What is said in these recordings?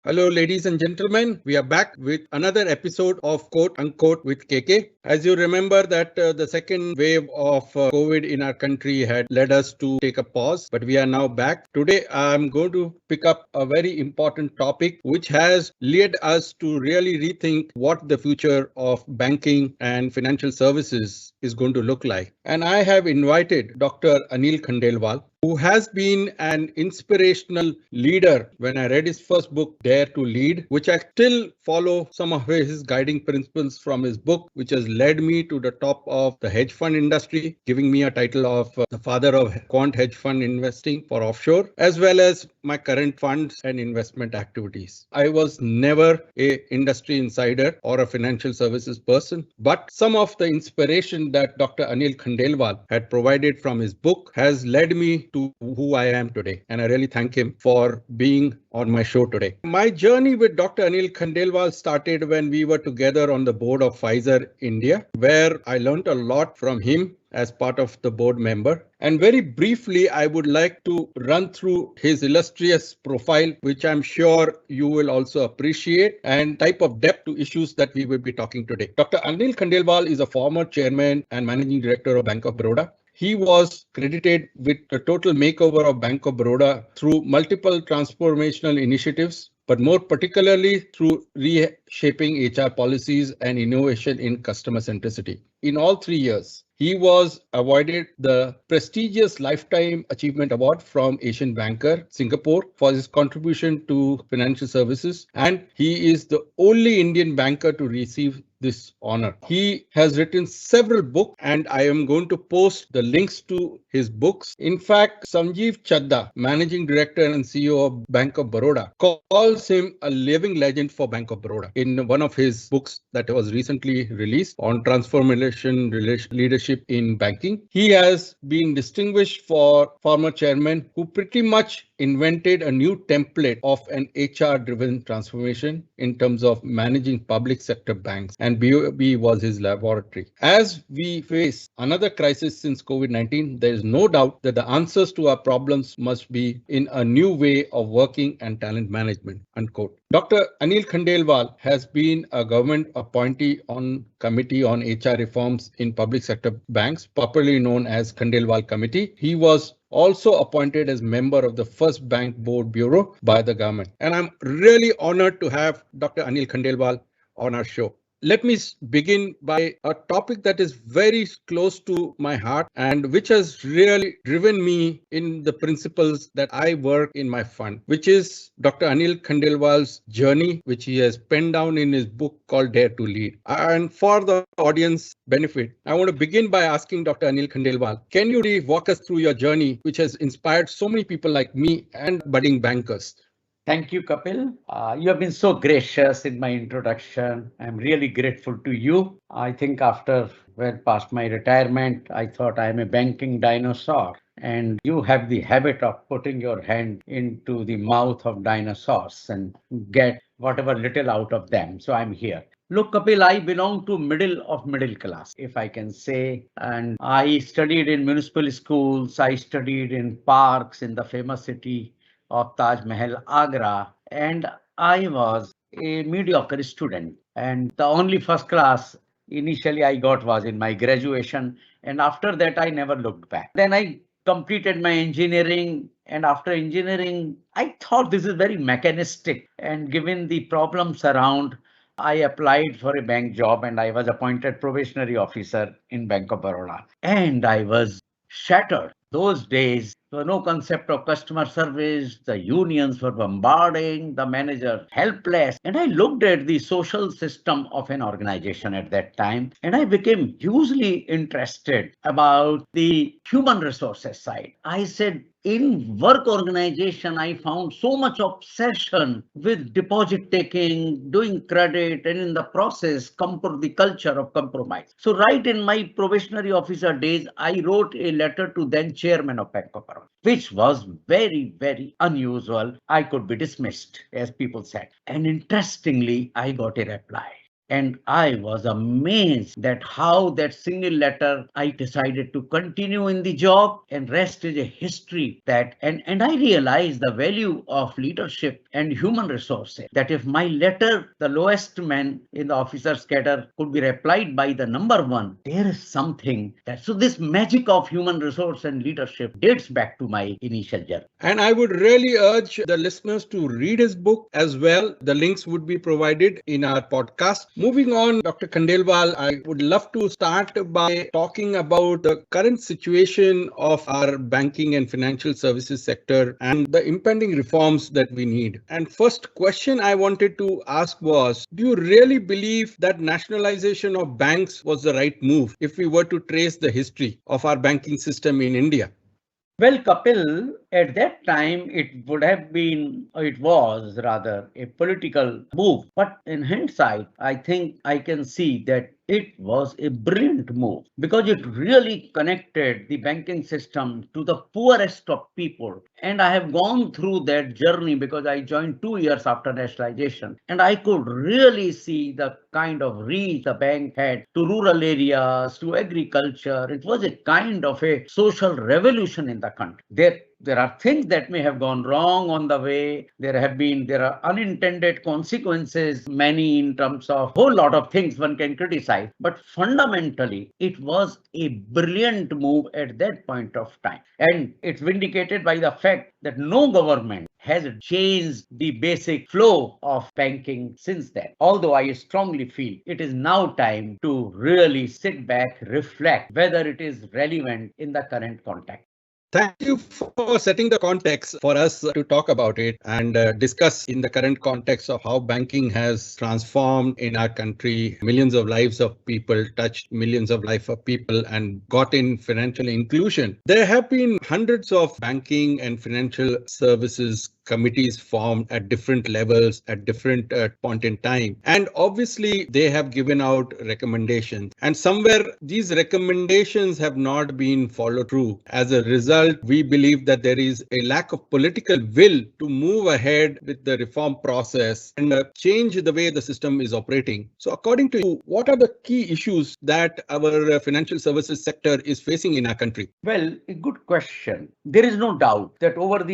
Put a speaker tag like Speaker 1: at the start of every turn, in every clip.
Speaker 1: Hello, ladies and gentlemen. We are back with another episode of Quote Unquote with KK. As you remember that the second wave of COVID in our country had led us to take a pause, but we are now back. Today, I'm going to pick up a very important topic which has led us to really rethink what the future of banking and financial services is going to look like. And I have invited Dr. Anil Khandelwal, who has been an inspirational leader. When I read his first book, Dare to Lead, which I still follow some of his guiding principles from his book, which has led me to the top of the hedge fund industry, giving me a title of the father of quant hedge fund investing for offshore, as well as my current funds and investment activities. I was never a industry insider or a financial services person, but some of the inspiration that Dr. Anil Khandelwal had provided from his book has led me to who I am today. And I really thank him for being on my show today. My journey with Dr. Anil Khandelwal started when we were together on the board of Pfizer India, where I learned a lot from him as part of the board member. And very briefly, I would like to run through his illustrious profile, which I'm sure you will also appreciate, and type of depth to issues that we will be talking today. Dr. Anil Khandelwal is a former chairman and managing director of Bank of Baroda. He was credited with the total makeover of Bank of Baroda through multiple transformational initiatives, but more particularly through reshaping HR policies and innovation in customer centricity. In all 3 years, he was awarded the prestigious Lifetime Achievement Award from Asian Banker Singapore for his contribution to financial services, and he is the only Indian banker to receive this honor. He has written several books, and I am going to post the links to his books. In fact, Sanjeev Chadda, Managing Director and CEO of Bank of Baroda, calls him a living legend for Bank of Baroda in one of his books that was recently released on transformation leadership in banking. He has been distinguished for former chairman who pretty much invented a new template of an HR-driven transformation in terms of managing public sector banks, and BOB was his laboratory. As we face another crisis since COVID-19, there is no doubt that the answers to our problems must be in a new way of working and talent management, unquote. Dr. Anil Khandelwal has been a government appointee on Committee on HR Reforms in Public Sector Banks, popularly known as Khandelwal Committee. He was also appointed as member of the first bank board bureau by the government. And I'm really honored to have Dr. Anil Khandelwal on our show. Let me begin by a topic that is very close to my heart and which has really driven me in the principles that I work in my fund, which is Dr. Anil Khandelwal's journey, which he has penned down in his book called Dare to Lead. And for the audience benefit, I want to begin by asking Dr. Anil Khandelwal, can you really walk us through your journey, which has inspired so many people like me and budding bankers?
Speaker 2: Thank you, Kapil. You have been so gracious in my introduction. I'm really grateful to you. I think after well past my retirement, I thought I'm a banking dinosaur. And you have the habit of putting your hand into the mouth of dinosaurs and get whatever little out of them. So I'm here. Look, Kapil, I belong to middle class, if I can say. And I studied in municipal schools. I studied in parks in the famous city of Taj Mahal, Agra, and I was a mediocre student. And the only first class initially I got was in my graduation, and after that I never looked back. Then I completed my engineering, and after engineering, I thought this is very mechanistic, and given the problems around, I applied for a bank job and I was appointed probationary officer in Bank of Baroda. And I was shattered. Those days, there was no concept of customer service. The unions were bombarding, the manager helpless. And I looked at the social system of an organization at that time, and I became hugely interested about the human resources side. I said, in work organization, I found so much obsession with deposit taking, doing credit, and in the process, the culture of compromise. So right in my probationary officer days, I wrote a letter to then chairman of Bank of Baroda, which was very, very unusual. I could be dismissed, as people said. And interestingly, I got a reply. And I was amazed that how that single letter I decided to continue in the job, and rest is a history that and I realized the value of leadership and human resources. That if my letter, the lowest man in the officer's cadre, could be replied by the number one, there is something that so this magic of human resource and leadership dates back to my initial journey.
Speaker 1: And I would really urge the listeners to read his book as well. The links would be provided in our podcast. Moving on, Dr. Khandelwal, I would love to start by talking about the current situation of our banking and financial services sector and the impending reforms that we need. And first question I wanted to ask was, do you really believe that nationalization of banks was the right move if we were to trace the history of our banking system in India?
Speaker 2: Well, Kapil, at that time, it was rather a political move. But in hindsight, I think I can see that it was a brilliant move because it really connected the banking system to the poorest of people. And I have gone through that journey because I joined 2 years after nationalization. And I could really see the kind of reach the bank had to rural areas, to agriculture. It was a kind of a social revolution in the country. There are things that may have gone wrong on the way. There are unintended consequences, many in terms of whole lot of things one can criticize. But fundamentally, it was a brilliant move at that point of time. And it's vindicated by the fact that no government has changed the basic flow of banking since then. Although I strongly feel it is now time to really sit back, reflect whether it is relevant in the current context.
Speaker 1: Thank you for setting the context for us to talk about it and discuss in the current context of how banking has transformed in our country. Millions of lives of people, touched millions of lives of people and got in financial inclusion. There have been hundreds of banking and financial services committees formed at different levels at different point in time. And obviously, they have given out recommendations. And somewhere these recommendations have not been followed through. As a result, we believe that there is a lack of political will to move ahead with the reform process and change the way the system is operating. So according to you, what are the key issues that our financial services sector is facing in our country?
Speaker 2: Well, a good question. There is no doubt that over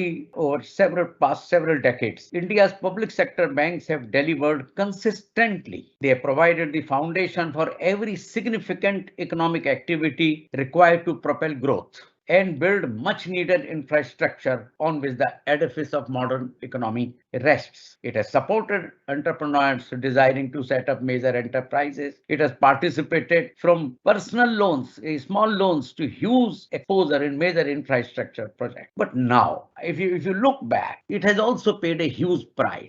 Speaker 2: past several decades, India's public sector banks have delivered consistently. They have provided the foundation for every significant economic activity required to propel growth and build much needed infrastructure on which the edifice of modern economy rests. It has supported entrepreneurs desiring to set up major enterprises. It has participated from personal loans, small loans, to huge exposure in major infrastructure projects. But now, if you look back, it has also paid a huge price.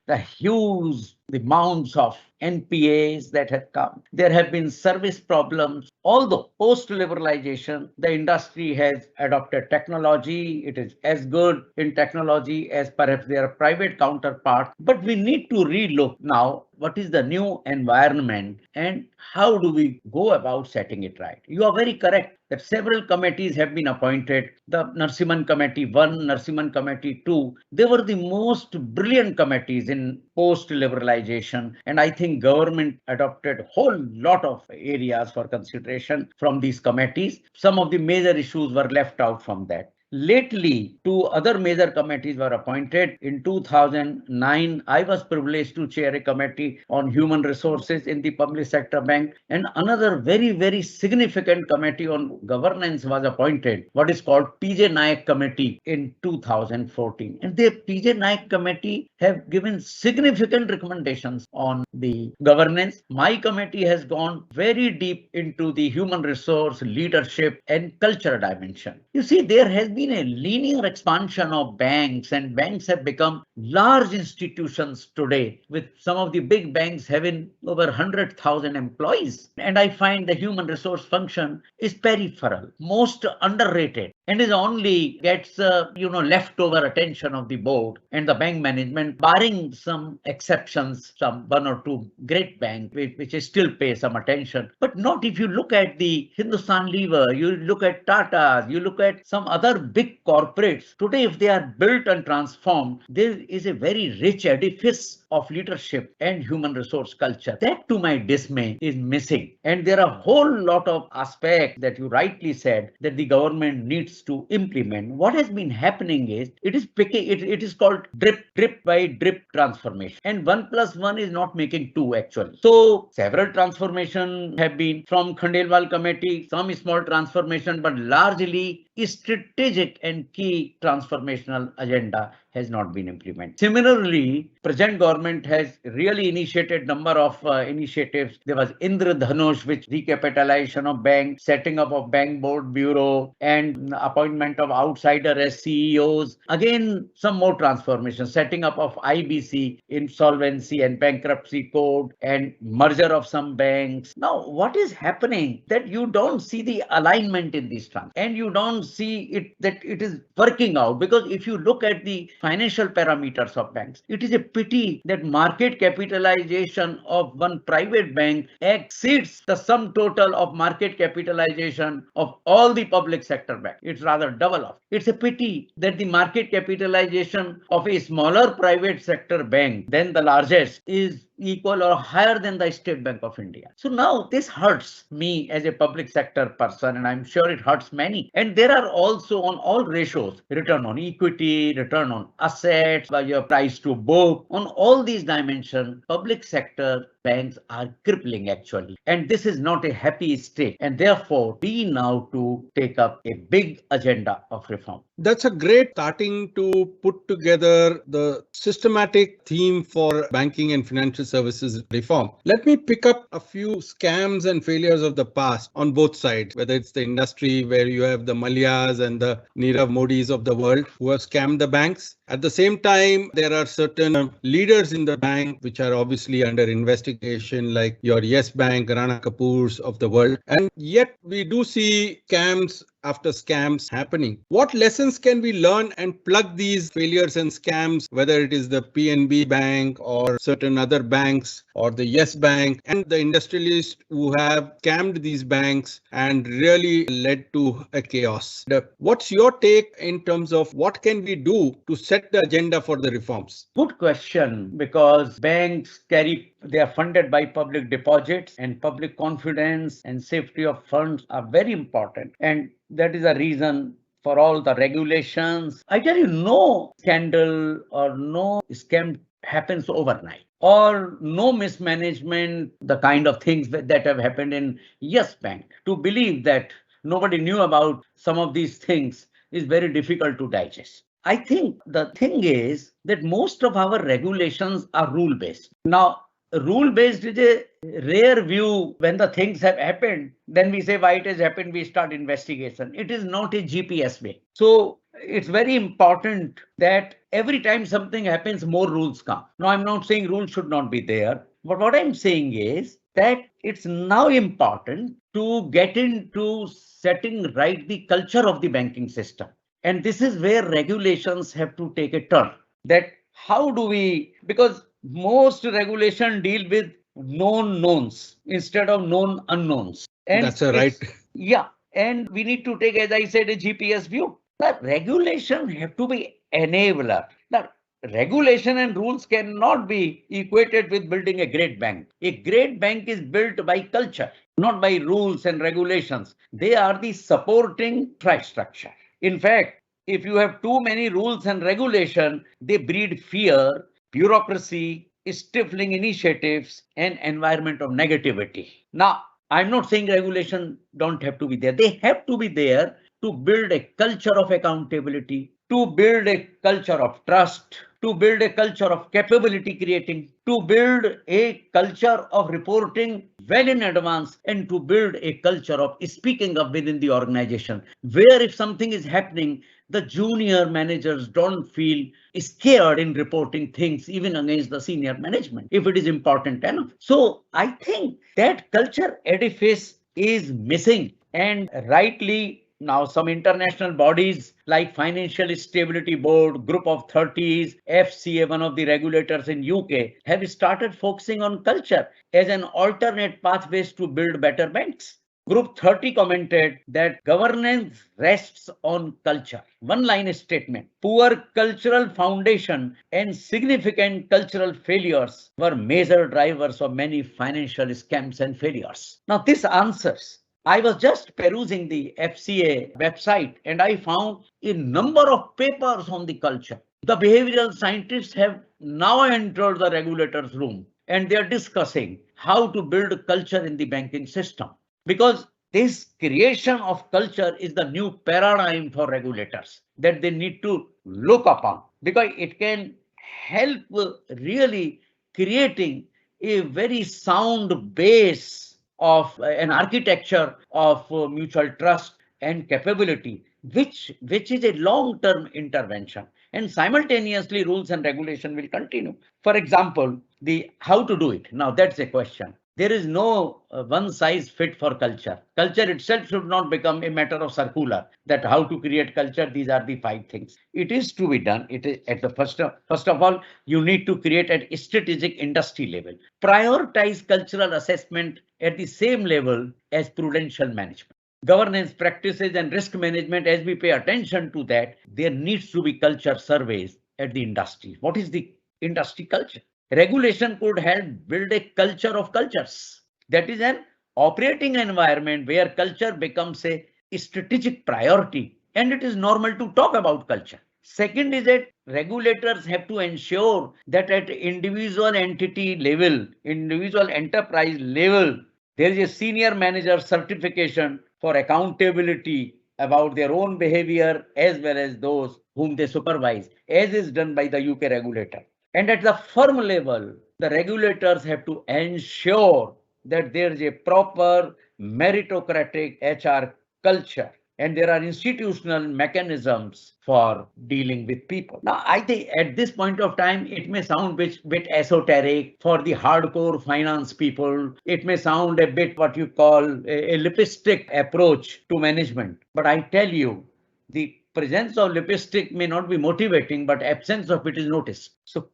Speaker 2: The amounts of NPAs that have come. There have been service problems. Although post-liberalization, the industry has adopted technology. It is as good in technology as perhaps their private counterparts. But we need to relook now what is the new environment and how do we go about setting it right. You are very correct that several committees have been appointed. The Narasimhan Committee 1, Narasimhan Committee 2, they were the most brilliant committees in post-liberalization. And I think government adopted a whole lot of areas for consideration from these committees. Some of the major issues were left out from that. Lately, two other major committees were appointed. In 2009, I was privileged to chair a committee on human resources in the public sector bank, and another very, very significant committee on governance was appointed, what is called PJ Nayak Committee in 2014. And the PJ Nayak Committee have given significant recommendations on the governance. My committee has gone very deep into the human resource, leadership, and culture dimension. You see, there has been a linear expansion of banks, and banks have become large institutions today, with some of the big banks having over 100,000 employees. And I find the human resource function is peripheral, most underrated. and is only gets leftover attention of the board and the bank management, barring some exceptions, some one or two great banks which still pay some attention. But not if you look at the Hindustan Lever, you look at Tata, you look at some other big corporates. Today, if they are built and transformed, there is a very rich edifice of leadership and human resource culture. That, to my dismay, is missing. And there are a whole lot of aspects that you rightly said that the government needs to implement. What has been happening is it is called drip by drip transformation. And 1+1 is not making 2 actually. So several transformation have been from Khandelwal Committee, some small transformation, but largely strategic and key transformational agenda has not been implemented. Similarly, present government has really initiated number of initiatives. There was Indra Dhanush, which recapitalization of bank, setting up of bank board bureau, and appointment of outsider as CEOs. Again, some more transformation, setting up of IBC, insolvency and bankruptcy code, and merger of some banks. Now, what is happening that you don't see the alignment in these trans, and you don't see it that it is working out, because if you look at the financial parameters of banks, it is a pity that market capitalization of one private bank exceeds the sum total of market capitalization of all the public sector banks. It's rather double up. It's a pity that the market capitalization of a smaller private sector bank than the largest is equal or higher than the State Bank of India. So now this hurts me as a public sector person, and I'm sure it hurts many. And there are also on all ratios, return on equity, return on assets, by your price to book, on all these dimensions, public sector banks are crippling actually. And this is not a happy state. And therefore, we now to take up a big agenda of reform.
Speaker 1: That's a great starting to put together the systematic theme for banking and financial services reform. Let me pick up a few scams and failures of the past on both sides, whether it's the industry where you have the Malias and the Nirav Modis of the world who have scammed the banks. At the same time, there are certain leaders in the bank which are obviously under investigation, like your Yes Bank, Rana Kapoor's of the world. And yet we do see scams after scams happening. What lessons can we learn and plug these failures and scams, whether it is the PNB Bank or certain other banks or the Yes Bank and the industrialists who have scammed these banks and really led to a chaos? What's your take in terms of what can we do to set the agenda for the reforms?
Speaker 2: Good question, because banks they are funded by public deposits, and public confidence and safety of funds are very important. And that is the reason for all the regulations. I tell you, no scandal or no scam happens overnight, or no mismanagement, the kind of things that have happened in Yes Bank. To believe that nobody knew about some of these things is very difficult to digest. I think the thing is that most of our regulations are rule-based. Now, rule-based is a rare view. When the things have happened, then we say why it has happened, we start investigation. It is not a GPS way. So it's very important that every time something happens, more rules come. Now, I'm not saying rules should not be there, but what I'm saying is that it's now important to get into setting right the culture of the banking system. And this is where regulations have to take a turn. That how do we, because most regulation deal with known knowns instead of known unknowns. And
Speaker 1: that's a right.
Speaker 2: Yeah. And we need to take, as I said, a GPS view. The regulation have to be enabler. Now, regulation and rules cannot be equated with building a great bank. A great bank is built by culture, not by rules and regulations. They are the supporting infrastructure. In fact, if you have too many rules and regulation, they breed fear, bureaucracy, stifling initiatives, and environment of negativity. Now, I'm not saying regulation don't have to be there. They have to be there to build a culture of accountability, to build a culture of trust, to build a culture of capability creating, to build a culture of reporting well in advance, and to build a culture of speaking up within the organization, where if something is happening, the junior managers don't feel scared in reporting things even against the senior management if it is important enough. So I think that culture edifice is missing, and rightly Now, some international bodies like Financial Stability Board, Group of 30s, FCA, one of the regulators in UK, have started focusing on culture as an alternate pathways to build better banks. Group 30 commented that governance rests on culture. One line statement: poor cultural foundation and significant cultural failures were major drivers of many financial scams and failures. Now, this answers. I was just perusing the FCA website and I found a number of papers on the culture. The behavioral scientists have now entered the regulator's room and they are discussing how to build culture in the banking system. Because this creation of culture is the new paradigm for regulators that they need to look upon, because it can help really creating a very sound base of an architecture of mutual trust and capability, which is a long-term intervention. And simultaneously, rules and regulation will continue. For example, the how to do it. Now, that's a question. There is no one size fit for culture. Culture itself should not become a matter of circular, that how to create culture. These are the 5 things. It is to be done. It is at the first of all, you need to create at strategic industry level. Prioritize cultural assessment at the same level as prudential management. Governance practices and risk management, as we pay attention to that, there needs to be culture surveys at the industry. What is the industry culture? Regulation could help build a culture of cultures. That is an operating environment where culture becomes a strategic priority and it is normal to talk about culture. Second is that regulators have to ensure that at individual entity level, individual enterprise level, there is a senior manager certification for accountability about their own behavior as well as those whom they supervise, as is done by the UK regulator. And at the firm level, the regulators have to ensure that there is a proper meritocratic HR culture and there are institutional mechanisms for dealing with people. Now, I think at this point of time, it may sound a bit esoteric for the hardcore finance people. It may sound a bit what you call a lipstick approach to management. But I tell you, the presence of lipstick may not be motivating, but absence of it is noticed. So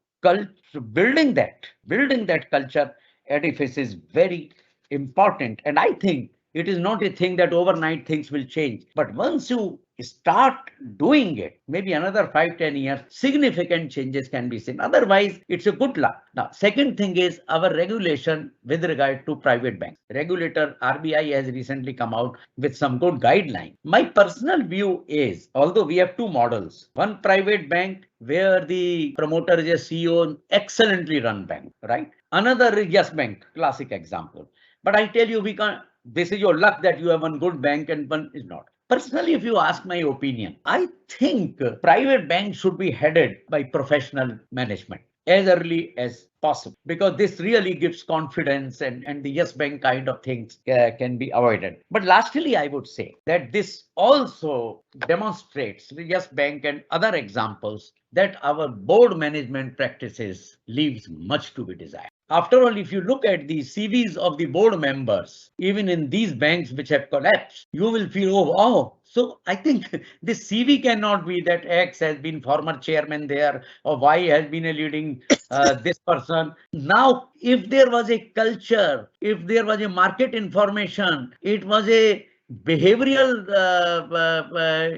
Speaker 2: building that culture edifice is very important. And I think it is not a thing that overnight things will change. But once you start doing it, maybe another 5-10 years, significant changes can be seen. Otherwise, it's a good luck. Now, second thing is our regulation with regard to private banks. Regulator RBI has recently come out with some good guidelines. My personal view is, although we have 2 models, one private bank where the promoter is a CEO, excellently run bank, right? Another is Yes Bank, classic example. But I tell you, we can't. This is your luck that you have one good bank and one is not. Personally, if you ask my opinion, I think private banks should be headed by professional management as early as possible, because this really gives confidence and the Yes Bank kind of things can be avoided. But lastly, I would say that this also demonstrates the Yes Bank and other examples that our board management practices leaves much to be desired. After all, if you look at the CVs of the board members, even in these banks which have collapsed, you will feel, oh, wow. So I think this CV cannot be that X has been former chairman there or Y has been a leading this person. Now, if there was a culture, if there was a market information, it was a behavioral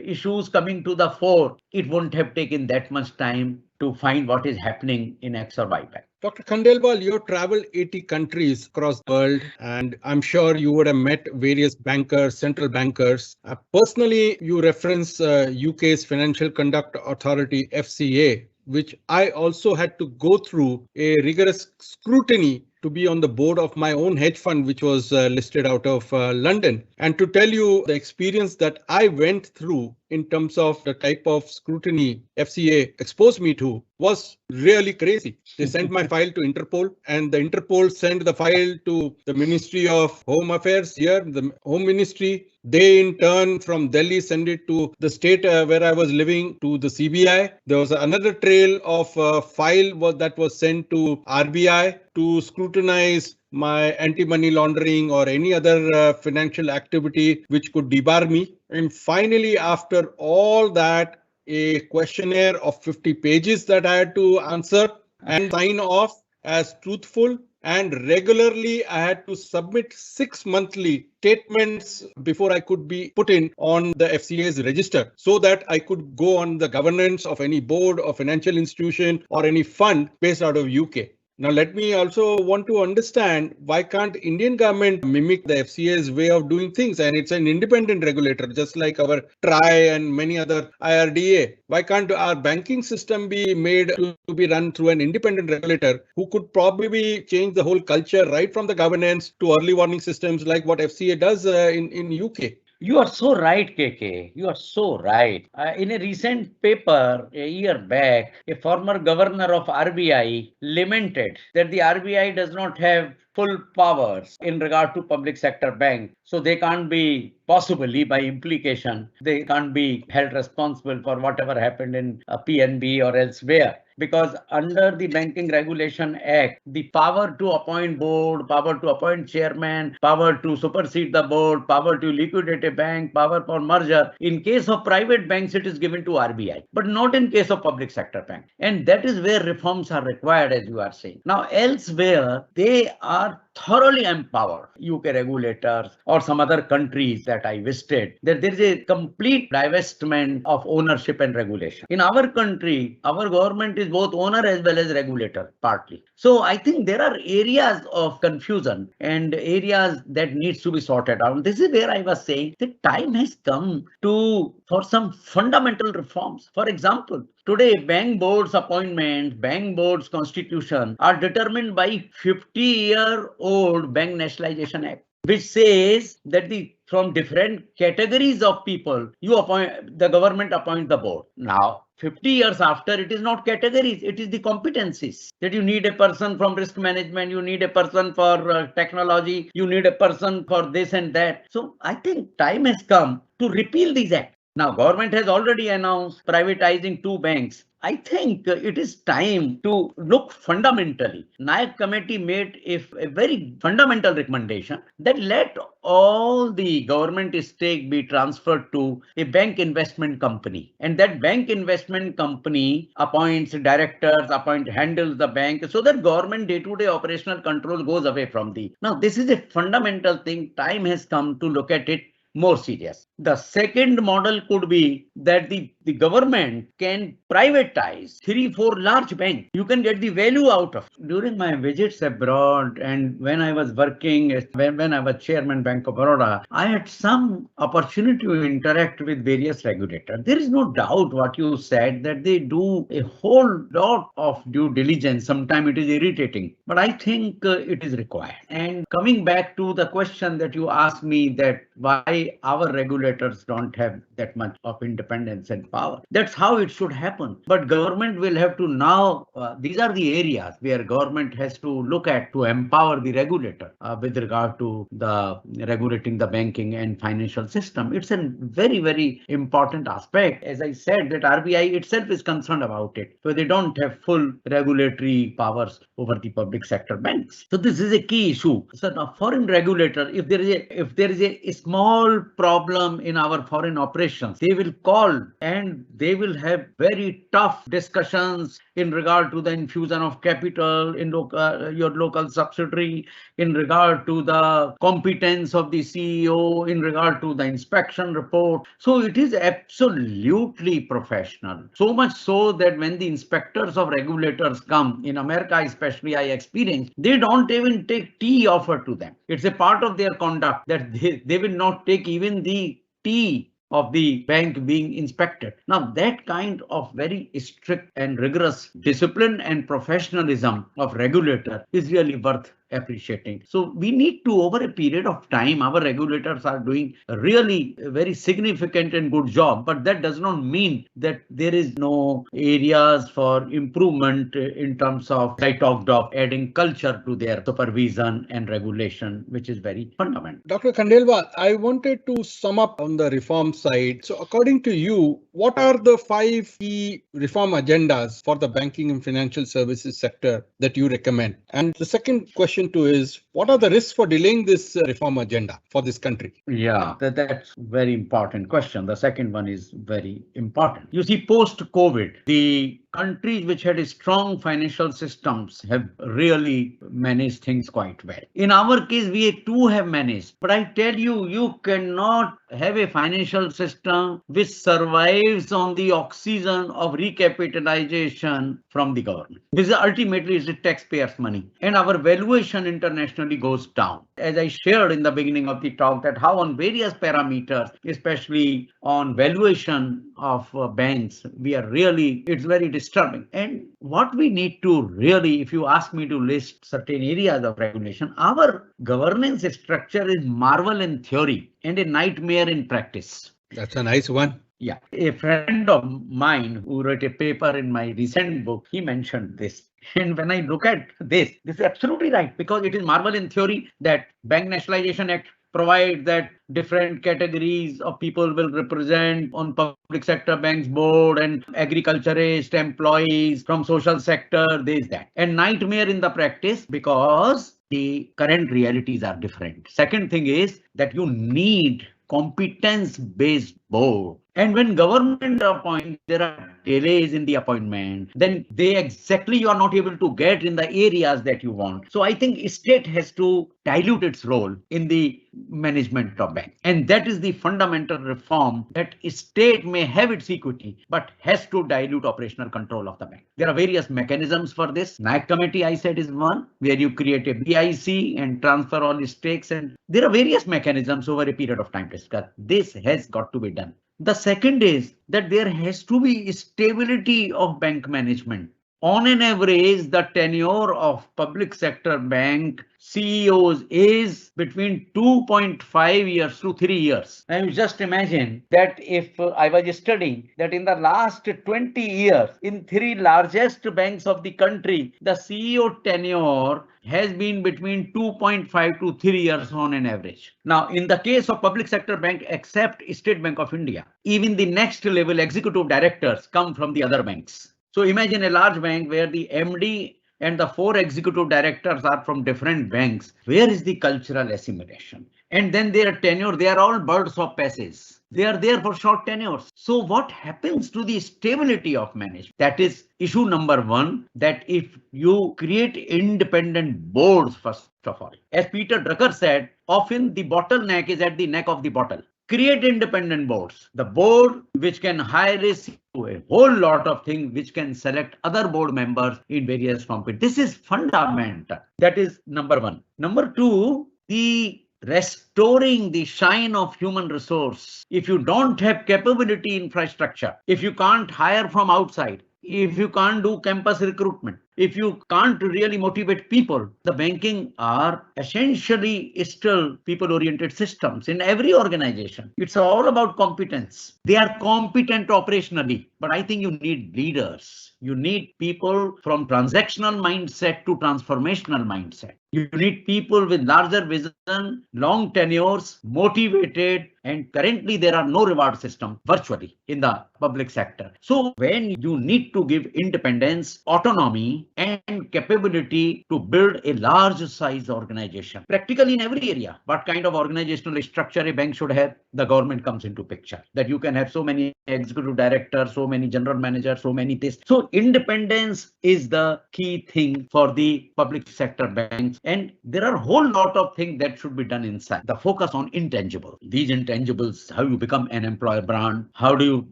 Speaker 2: issues coming to the fore, it wouldn't have taken that much time to find what is happening in X or Y bank.
Speaker 1: Dr. Khandelwal, you traveled 80 countries across the world, and I'm sure you would have met various bankers, central bankers. Personally, you reference UK's Financial Conduct Authority, FCA, which I also had to go through a rigorous scrutiny to be on the board of my own hedge fund, which was listed out of London. And to tell you the experience that I went through in terms of the type of scrutiny FCA exposed me to was really crazy. They sent my file to Interpol, and the Interpol sent the file to the Ministry of Home Affairs here, the Home Ministry. They in turn from Delhi sent it to the state where I was living, to the CBI. There was another trail of file that was sent to RBI to scrutinize my anti-money laundering or any other financial activity which could debar me. And finally, after all that, a questionnaire of 50 pages that I had to answer and sign off as truthful. And regularly, I had to submit 6 monthly statements before I could be put in on the FCA's register so that I could go on the governance of any board or financial institution or any fund based out of UK. Now, let me also want to understand why can't Indian government mimic the FCA's way of doing things? And it's an independent regulator, just like our TRI and many other IRDA. Why can't our banking system be made to be run through an independent regulator who could probably change the whole culture right from the governance to early warning systems like what FCA does in UK?
Speaker 2: You are so right, KK. You are so right. In a recent paper a year back, a former governor of RBI lamented that the RBI does not have full powers in regard to public sector bank. So they can't be, possibly by implication, they can't be held responsible for whatever happened in PNB or elsewhere. Because under the Banking Regulation Act, the power to appoint board, power to appoint chairman, power to supersede the board, power to liquidate a bank, power for merger, in case of private banks, it is given to RBI, but not in case of public sector bank. And that is where reforms are required, as you are saying. Now, elsewhere, they are thoroughly empowered. UK regulators or some other countries that I visited, that there is a complete divestment of ownership and regulation. In our country, our government is both owner as well as regulator, partly. So I think there are areas of confusion and areas that needs to be sorted out. This is where I was saying the time has come for some fundamental reforms. For example, today, bank boards appointments, bank boards constitution are determined by 50-year-old Bank Nationalization Act, which says that from different categories of people, the government appoint the board. Now, 50 years after, it is not categories, it is the competencies. That you need a person from risk management, you need a person for technology, you need a person for this and that. So I think time has come to repeal these acts. Now, government has already announced privatizing 2 banks. I think it is time to look fundamentally. Nayak committee made a very fundamental recommendation that let all the government stake be transferred to a bank investment company. And that bank investment company appoints directors, handles the bank, so that government day-to-day operational control goes away from Now, this is a fundamental thing. Time has come to look at it more serious. The second model could be that the government can privatize 3-4 large banks. You can get the value out of it. During my visits abroad and when I was working, when I was chairman Bank of Baroda, I had some opportunity to interact with various regulators. There is no doubt what you said, that they do a whole lot of due diligence. Sometimes it is irritating, but I think it is required. And coming back to the question that you asked me, that why our regulators don't have that much of independence and power. That's how it should happen. But government will have to now, these are the areas where government has to look at to empower the regulator with regard to the regulating the banking and financial system. It's a very, very important aspect. As I said, that RBI itself is concerned about it. So they don't have full regulatory powers over the public sector banks. So this is a key issue. So now foreign regulator, if there is a small problem in our foreign operations, they will call and they will have very tough discussions in regard to the infusion of capital in your local subsidiary, in regard to the competence of the CEO, in regard to the inspection report. So it is absolutely professional. So much so that when the inspectors of regulators come, in America especially, I experienced, they don't even take tea offered to them. It's a part of their conduct that they will not take even the tea of the bank being inspected. Now, that kind of very strict and rigorous discipline and professionalism of regulator is really worth appreciating. So we need to, over a period of time, our regulators are doing a really very significant and good job, but that does not mean that there is no areas for improvement in terms of, I talked of, adding culture to their supervision and regulation, which is very fundamental.
Speaker 1: Dr. Khandelwal, I wanted to sum up on the reform side. So according to you, what are the 5 key reform agendas for the banking and financial services sector that you recommend? And the second question too is, what are the risks for delaying this reform agenda for this country?
Speaker 2: Yeah, that's very important question. The second one is very important. You see, post-COVID, the countries which had strong financial systems have really managed things quite well. In our case, we too have managed. But I tell you, you cannot have a financial system which survives on the oxygen of recapitalization from the government. This ultimately is the taxpayers' money. And our valuation internationally goes down. As I shared in the beginning of the talk, that how on various parameters, especially on valuation of banks, we are really, it's very disturbing. And what we need to really, if you ask me to list certain areas of regulation, our governance structure is marvel in theory and a nightmare in practice.
Speaker 1: That's a nice one.
Speaker 2: Yeah, a friend of mine who wrote a paper in my recent book, he mentioned this. And when I look at this is absolutely right, because it is marvel in theory that Bank Nationalization Act provides that different categories of people will represent on public sector banks board and agriculturist, employees from social sector, this, that. And nightmare in the practice because the current realities are different. Second thing is that you need competence-based board. And when government appoints, there are delays in the appointment, then they exactly you are not able to get in the areas that you want. So I think state has to dilute its role in the management of bank. And that is the fundamental reform, that state may have its equity, but has to dilute operational control of the bank. There are various mechanisms for this. NAC committee, I said, is one, where you create a BIC and transfer all the stakes. And there are various mechanisms over a period of time to discuss. This has got to be done. The second is that there has to be stability of bank management. On an average, the tenure of public sector bank CEOs is between 2.5 years to 3 years. And just imagine that if I was studying that in the last 20 years, in 3 largest banks of the country, the CEO tenure has been between 2.5 to 3 years on an average. Now, in the case of public sector bank, except State Bank of India, even the next level executive directors come from the other banks. So imagine a large bank where the MD and the 4 executive directors are from different banks. Where is the cultural assimilation? And then their tenure, they are all birds of passage. They are there for short tenures. So what happens to the stability of management? That is issue number 1, that if you create independent boards, first of all, as Peter Drucker said, often the bottleneck is at the neck of the bottle. Create independent boards. The board which can hire a whole lot of things, which can select other board members in various companies. This is fundamental. That is number 1. Number 2, the restoring the shine of human resource. If you don't have capability infrastructure, if you can't hire from outside, if you can't do campus recruitment, if you can't really motivate people, the banking are essentially still people-oriented systems in every organization. It's all about competence. They are competent operationally, but I think you need leaders. You need people from transactional mindset to transformational mindset. You need people with larger vision, long tenures, motivated, and currently there are no reward system virtually in the public sector. So when you need to give independence, autonomy, and capability to build a large size organization, practically in every area, what kind of organizational structure a bank should have, the government comes into picture. That you can have so many executive directors, so many general managers, so many this. So independence is the key thing for the public sector banks. And there are a whole lot of things that should be done inside. The focus on intangible. These intangibles, how you become an employer brand, how do you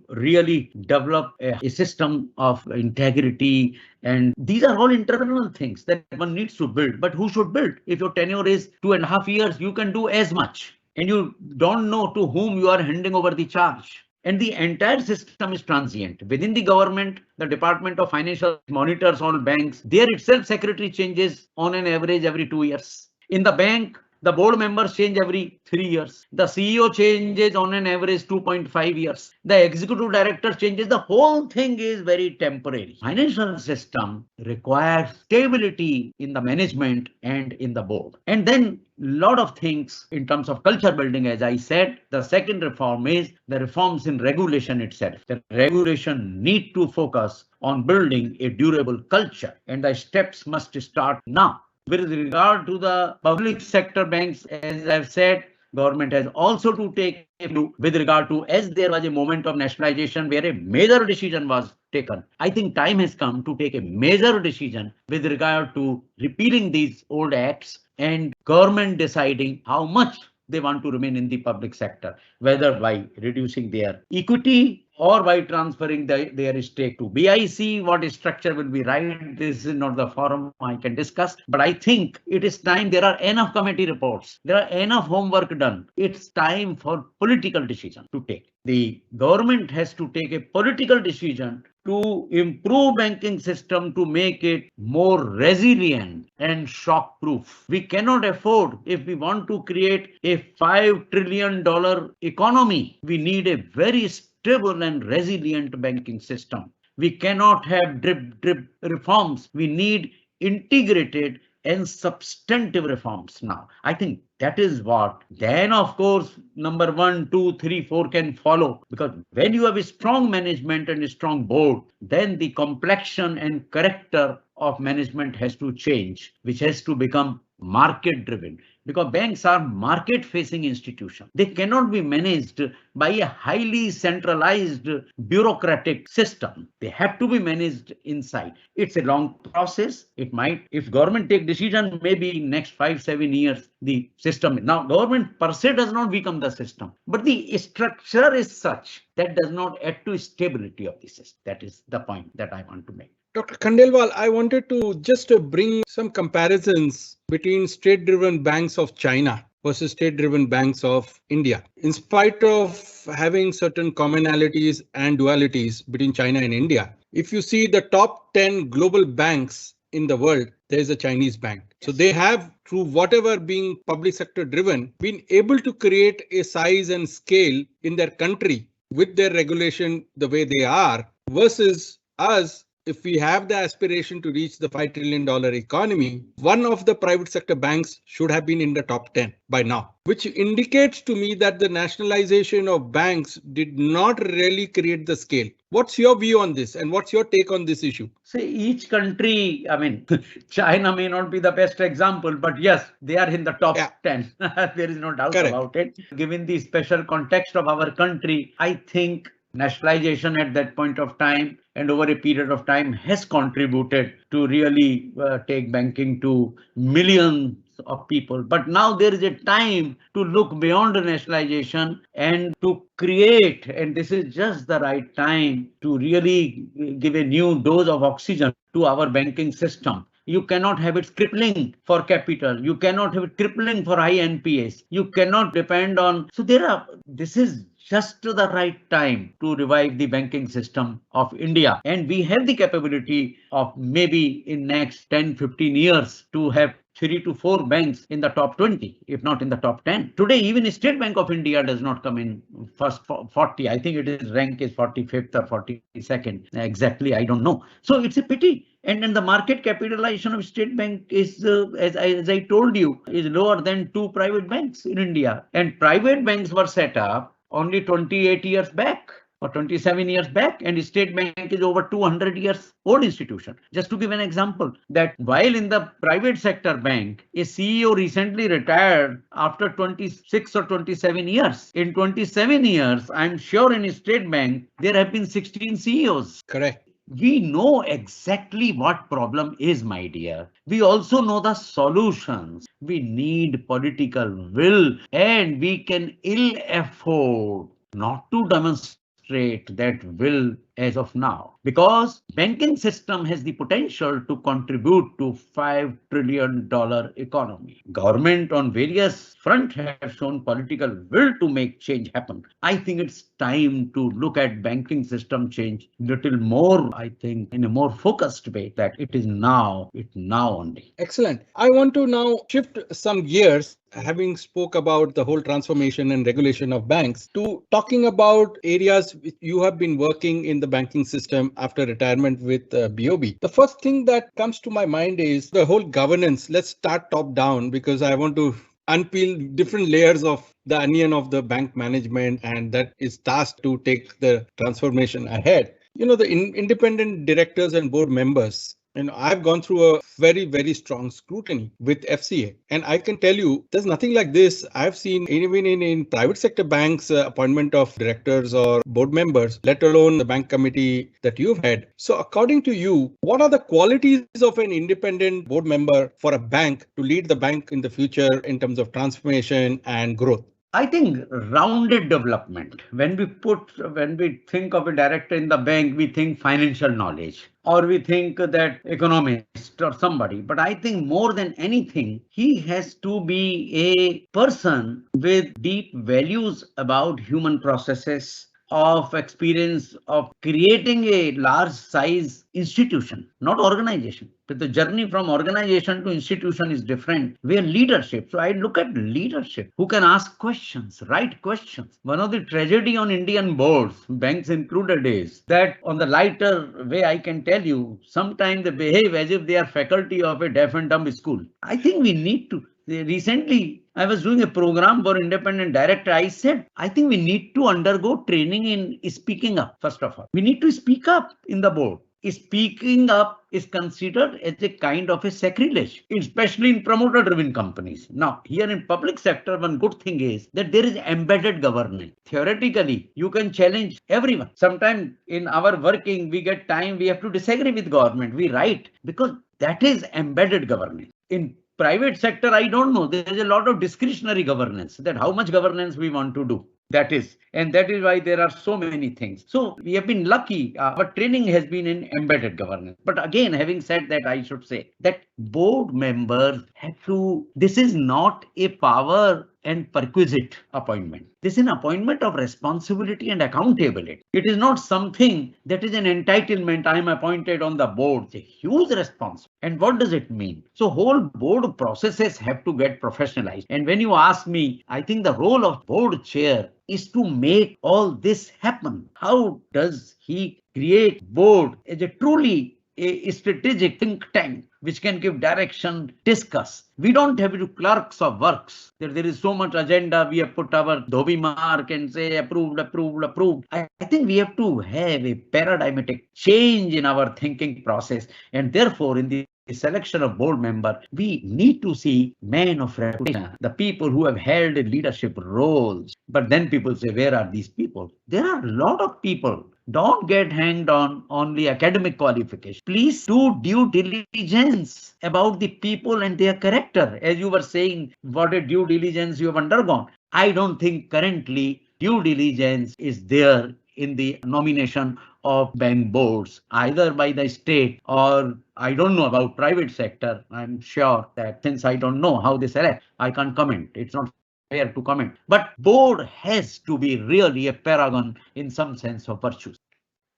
Speaker 2: really develop a system of integrity, and these are all internal things that one needs to build. But who should build? If your tenure is 2.5 years, you can do as much, and you don't know to whom you are handing over the charge. And the entire system is transient. Within the government, the Department of Financial monitors all banks. There itself, secretary changes on an average every 2 years. In the bank, The board members change every 3 years. The CEO changes on an average 2.5 years. The executive director changes. The whole thing is very temporary. Financial system requires stability in the management and in the board. And then lot of things in terms of culture building, as I said. The second reform is the reforms in regulation itself. The regulation need to focus on building a durable culture, and the steps must start now. With regard to the public sector banks, as I've said, government has also to take a view with regard to, as there was a moment of nationalization where a major decision was taken. I think time has come to take a major decision with regard to repealing these old acts and government deciding how much they want to remain in the public sector, whether by reducing their equity or by transferring their stake to BIC. What structure will be right? This is not the forum I can discuss, but I think it is time. There are enough committee reports. There are enough homework done. It's time for political decision to take. The government has to take a political decision to improve banking system, to make it more resilient and shock proof. We cannot afford, if we want to create a $5 trillion economy, we need a very stable and resilient banking system. We cannot have drip reforms. We need integrated and substantive reforms now. I think that is what. Then, of course, number 1, 2, 3, 4 can follow, because when you have a strong management and a strong board, then the complexion and character of management has to change, which has to become market driven, because banks are market facing institutions. They cannot be managed by a highly centralized bureaucratic system. They have to be managed inside. It's a long process. It might, if government take decision, maybe next 5-7 years, the system. Now, government per se does not become the system, but the structure is such that does not add to stability of the system. That is the point that I want to make.
Speaker 1: Dr. Khandelwal, I wanted to just bring some comparisons between state-driven banks of China versus state-driven banks of India. In spite of having certain commonalities and dualities between China and India, if you see the top 10 global banks in the world, there is a Chinese bank. So they have, through whatever being public sector driven, been able to create a size and scale in their country with their regulation the way they are, versus us. If we have the aspiration to reach the $5 trillion economy, one of the private sector banks should have been in the top 10 by now, which indicates to me that the nationalization of banks did not really create the scale. What's your view on this, and what's your take on this issue?
Speaker 2: See, each country, I mean, China may not be the best example, but yes, they are in the top 10. There is no doubt about it. Given the special context of our country, I think nationalization at that point of time and over a period of time has contributed to really take banking to millions of people. But now there is a time to look beyond nationalization and to create, and this is just the right time to really give a new dose of oxygen to our banking system. You cannot have it crippling for capital. You cannot have it crippling for high NPAs. You cannot depend on. So this is just the right time to revive the banking system of India. And we have the capability of maybe in next 10-15 years to have 3 to 4 banks in the top 20, if not in the top 10. Today, even State Bank of India does not come in first 40. I think rank is 45th or 42nd. Exactly, I don't know. So it's a pity. And then the market capitalization of State Bank is, as I told you, is lower than 2 private banks in India. And private banks were set up only 28 years back or 27 years back, and State Bank is over 200 years old institution. Just to give an example, that while in the private sector bank, a CEO recently retired after 26 or 27 years. In 27 years, I'm sure in State Bank, there have been 16 CEOs.
Speaker 1: Correct.
Speaker 2: We know exactly what problem is, my dear. We also know the solutions. We need political will, and we can ill afford not to demonstrate that will as of now, because banking system has the potential to contribute to $5 trillion economy. Government on various front have shown political will to make change happen. I think it's time to look at banking system change little more, I think, in a more focused way, that it now only.
Speaker 1: Excellent. I want to now shift some gears, having spoke about the whole transformation and regulation of banks, to talking about areas which you have been working in the banking system after retirement with BOB. The first thing that comes to my mind is the whole governance. Let's start top down, because I want to unpeel different layers of the onion of the bank management, and that is tasked to take the transformation ahead. The independent directors and board members. I've gone through a very, very strong scrutiny with FCA. And I can tell you, there's nothing like this I've seen even in private sector banks, appointment of directors or board members, let alone the bank committee that you've had. So according to you, what are the qualities of an independent board member for a bank to lead the bank in the future in terms of transformation and growth?
Speaker 2: I think rounded development. When we think of a director in the bank, we think financial knowledge, or we think that economist or somebody. But I think more than anything, he has to be a person with deep values about human processes, of experience of creating a large size institution, not organization. But the journey from organization to institution is different. We are leadership. So I look at leadership who can ask questions, right questions. One of the tragedy on Indian boards, banks included, is that on the lighter way, I can tell you, sometimes they behave as if they are faculty of a deaf and dumb school. I think we need to. Recently, I was doing a program for independent director. I said, I think we need to undergo training in speaking up, first of all. We need to speak up in the board. Speaking up is considered as a kind of a sacrilege, especially in promoter-driven companies. Now, here in public sector, one good thing is that there is embedded governance. Theoretically, you can challenge everyone. Sometimes in our working, we get time, we have to disagree with government. We write, because that is embedded governance. In private sector, I don't know. There is a lot of discretionary governance, that how much governance we want to do. That is why there are so many things. So we have been lucky. Our training has been in embedded governance. But again, having said that, I should say that board members have to, this is not a power and perquisite appointment. This is an appointment of responsibility and accountability. It is not something that is an entitlement. I am appointed on the board. It's a huge responsibility. And what does it mean? So whole board processes have to get professionalized. And when you ask me, I think the role of board chair is to make all this happen. How does he create board as a truly a strategic think tank which can give direction, discuss? We don't have to do clerks of works. There is so much agenda. We have put our dhobi mark and say approved, approved, approved. I think we have to have a paradigmatic change in our thinking process. And therefore, in the selection of board member, we need to see men of reputation, the people who have held leadership roles. But then people say, where are these people? There are a lot of people. Don't get hanged on only academic qualification. Please do due diligence about the people and their character. As you were saying, what a due diligence you have undergone. I don't think currently due diligence is there in the nomination of bank boards, either by the state or I don't know about private sector. I'm sure that since I don't know how they select, I can't comment. It's not fair to comment. But board has to be really a paragon in some sense of virtues.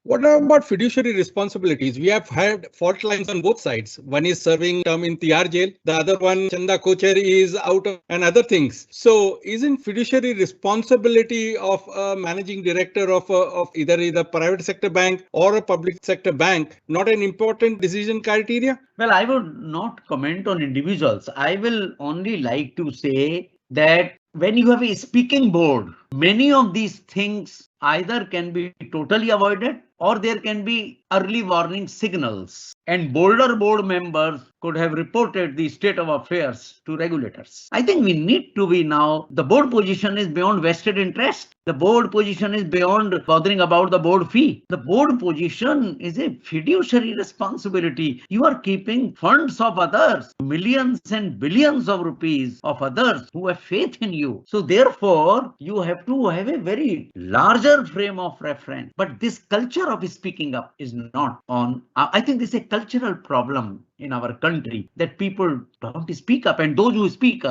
Speaker 1: What about fiduciary responsibilities? We have had fault lines on both sides. One is serving term in TR jail. The other one, Chanda Kocher, is out of, and other things. So isn't fiduciary responsibility of a managing director of either private sector bank or a public sector bank not an important decision criteria?
Speaker 2: Well, I would not comment on individuals. I will only like to say that when you have a speaking board, many of these things either can be totally avoided or there can be early warning signals, and bolder board members could have reported the state of affairs to regulators. I think we need to be now, the board position is beyond vested interest. The board position is beyond bothering about the board fee. The board position is a fiduciary responsibility. You are keeping funds of others, millions and billions of rupees of others who have faith in you. So therefore, you have to have a very larger frame of reference. But this culture of speaking up is not on. I think this is a cultural problem in our country, that people don't speak up, and those who speak,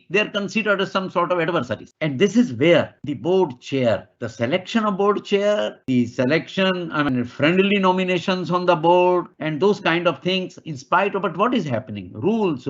Speaker 2: they're considered as some sort of adversaries. And this is where the board chair, the selection of board chair, the selection, friendly nominations on the board, and those kind of things, in spite of, but what is happening? Rules,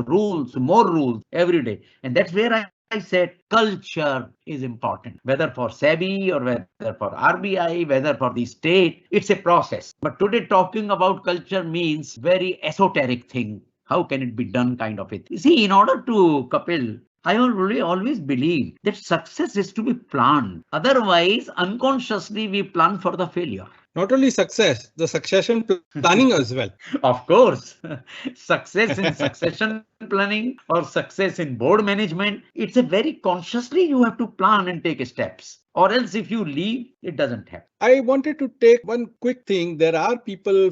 Speaker 2: more rules every day. And that's where I said culture is important, whether for SEBI or whether for RBI, whether for the state, it's a process. But today talking about culture means very esoteric thing. How can it be done kind of it? See, in order to, Kapil, I always believe that success is to be planned. Otherwise, unconsciously, we plan for the failure.
Speaker 1: Not only success, the succession planning as well.
Speaker 2: Of course, success in succession planning or success in board management, it's a very consciously you have to plan and take steps. Or else if you leave, it doesn't happen.
Speaker 1: I wanted to take one quick thing. There are people